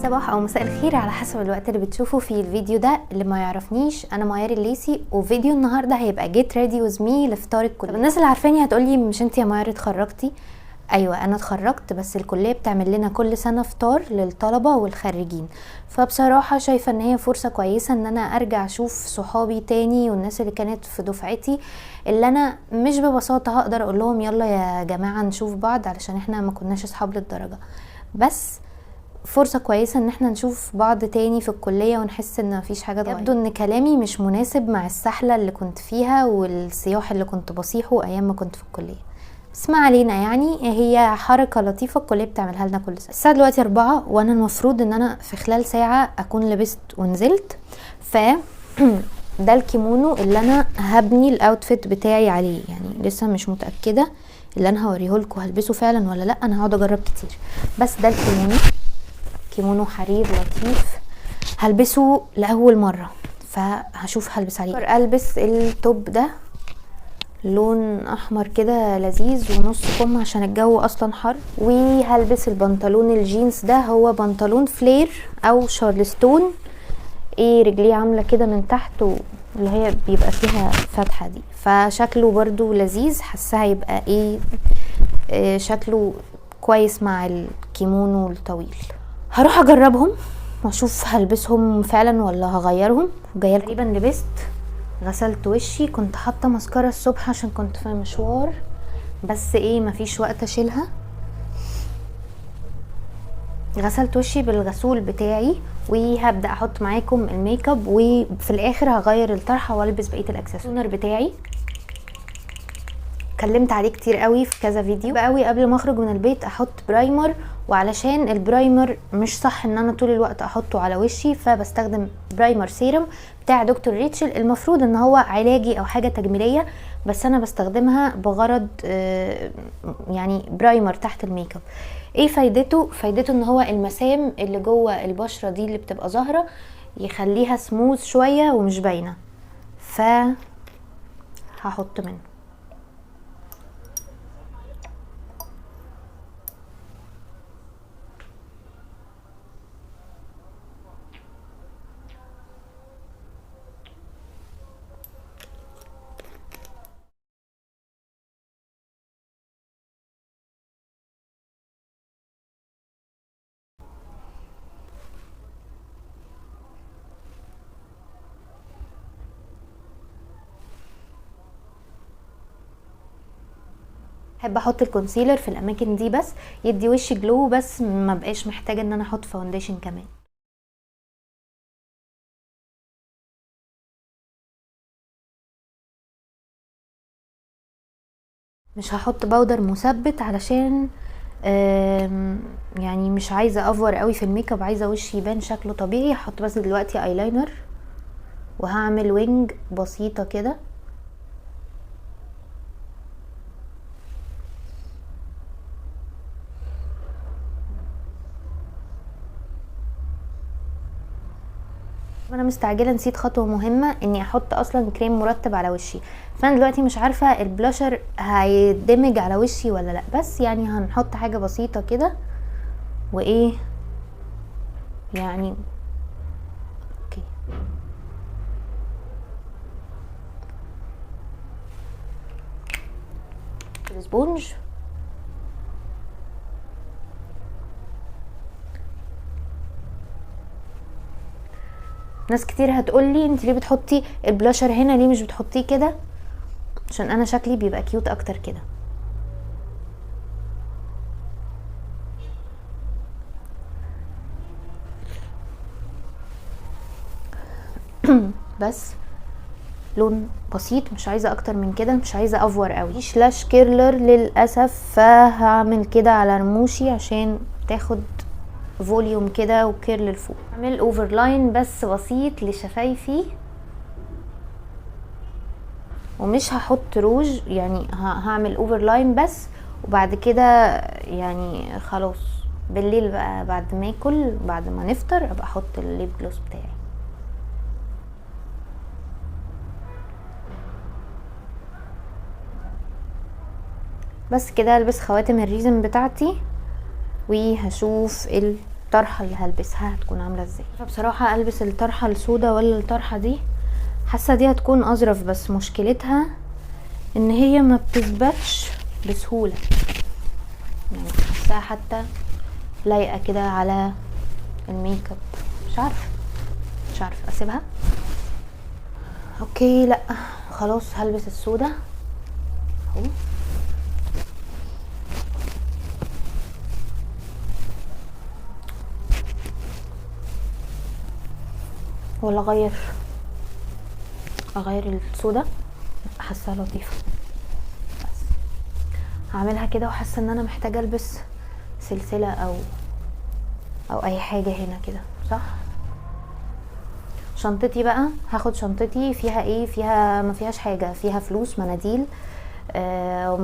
صباح او مساء الخير على حسب الوقت اللي بتشوفوا فيه الفيديو ده. اللي ما يعرفنيش انا ميار الليثي، وفيديو النهارده هيبقى جيت ريدي ويز مي لفطار الكليه. الناس اللي عارفاني هتقولي مش انت يا ميار اتخرجتي؟ ايوه انا اتخرجت، بس الكليه بتعمل لنا كل سنه فطار للطلبه والخريجين، فبصراحه شايفه ان هي فرصه كويسه ان انا ارجع اشوف صحابي تاني والناس اللي كانت في دفعتي، اللي انا مش ببساطه هقدر اقول لهم يلا يا جماعه نشوف بعض علشان احنا ما كناش اصحاب للدرجه، بس فرصة كويسة ان احنا نشوف بعض تاني في الكلية ونحس ان مفيش حاجة اتغيرت. يبدو ان كلامي مش مناسب مع السحلة اللي كنت فيها والصياح اللي كنت بصيحه ايام ما كنت في الكلية، بس ما علينا، يعني هي حركة لطيفة الكلية بتعملها لنا كل سنة. الساعة دلوقتي 4 وانا المفروض ان انا في خلال ساعة اكون لبست ونزلت، ف ده الكيمونو اللي انا هبني الاوتفيت بتاعي عليه، يعني لسه مش متأكدة اللي انا هوريهولكوا هلبسه فعلا ولا لا، انا هقعد اجرب كتير، بس ده الكيمونو، كيمونو حرير لطيف هلبسه لاول مره، فهشوف هلبس عليه. البس التوب ده لون احمر كده لذيذ ونص كم عشان الجو اصلا حر، وهلبس البنطلون الجينز ده، هو بنطلون فلير او شارلستون، رجليه عامله كده من تحت اللي هي بيبقى فيها فتحه دي، فشكله برضو لذيذ، حاسه هيبقى شكله كويس مع الكيمونو الطويل. هروح اجربهم واشوف هلبسهم فعلا ولا هغيرهم. جايه تقريبا لبست، غسلت وشي، كنت حاطه ماسكارا الصبح عشان كنت في مشوار، بس مفيش وقت اشيلها. غسلت وشي بالغسول بتاعي وهبدا احط معاكم الميك اب، وفي الاخر هغير الطرحه والبس بقيه الاكسسوار بتاعي. اتكلمت عليه كتير قوي في كذا فيديو قوي قبل ما اخرج من البيت احط برايمر، وعلشان البرايمر مش صح ان انا طول الوقت احطه على وشي، فبستخدم برايمر سيرم بتاع دكتور ريتشل، المفروض ان هو علاجي او حاجه تجميليه، بس انا بستخدمها بغرض يعني برايمر تحت الميك اب. ايه فايدته؟ فايدته ان هو المسام اللي جوه البشره دي اللي بتبقى ظاهره يخليها سموث شويه ومش باينه، ف هحط منه. بحب احط الكونسيلر في الاماكن دي بس يدي وشي جلو، بس ما بقاش محتاجه ان انا احط فاونديشن كمان. مش هحط باودر مثبت علشان يعني مش عايزه افور قوي في الميك اب، عايزه وشي يبان شكله طبيعي. هحط بس دلوقتي ايلاينر وهعمل وينج بسيطه كده. انا مستعجله، نسيت خطوه مهمه، اني احط اصلا كريم مرطب على وشي، فانا دلوقتي مش عارفه البلاشر هيدمج على وشي ولا لا، بس يعني هنحط حاجه بسيطه كده يعني اوكي. الاسبونج ناس كتير هتقولي انت ليه بتحطي البلاشر هنا، ليه مش بتحطيه كده؟ عشان انا شكلي بيبقى كيوت اكتر كده. بس لون بسيط، مش عايزه اكتر من كده، مش عايزه افور قوي. مفيش لاش كيرلر للاسف، فهعمل كده على رموشي عشان تاخد فوليوم كده وكيرل لفوق. اعمل اوفرلاين بس بسيط لشفايفي، ومش هحط روج، يعني هعمل اوفرلاين بس، وبعد كده يعني خلاص بالليل بقى بعد ما اكل بعد ما نفطر ابقى احط الليب جلوس بتاعي. بس كده البس خواتم الريزن بتاعتي وهشوف الطرحه اللي هلبسها هتكون عامله ازاي. فبصراحه البس الطرحه السودا ولا الطرحه دي، حاسه دي هتكون اظرف، بس مشكلتها ان هي ما بتثبتش بسهوله، يعني حاساها حتى لايقه كده على الميك اب. مش عارفه اسيبها. اوكي لا خلاص هلبس السودا اهو. ولا اغير السودا، حاساها لطيفه، بس هعملها كده. وحاسه ان انا محتاجه البس سلسله او اي حاجه هنا كده، صح. شنطتي بقى، هاخد شنطتي فيها ايه؟ فيها ما فيهاش حاجه، فيها فلوس، مناديل،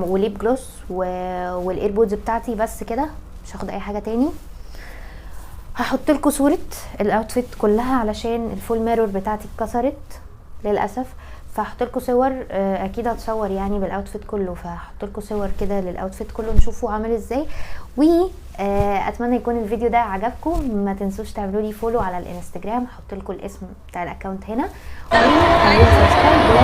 وليب جلوس والايربودز بتاعتي، بس كده. مش هاخد اي حاجه تاني. هحط لكم صوره الاوتفيت كلها علشان الفول ميرور بتاعتي اتكسرت للاسف، فهحط لكم صور. اكيد هتصور يعني بالاوتفيت كله، فهحط لكم صور كده للاوتفيت كله نشوفه عامل ازاي. اتمنى يكون الفيديو ده عجبكم. ما تنسوش تعملوا لي فولو على الانستجرام، هحط لكم الاسم بتاع الاكونت هنا، وتعملوا سبسكرايب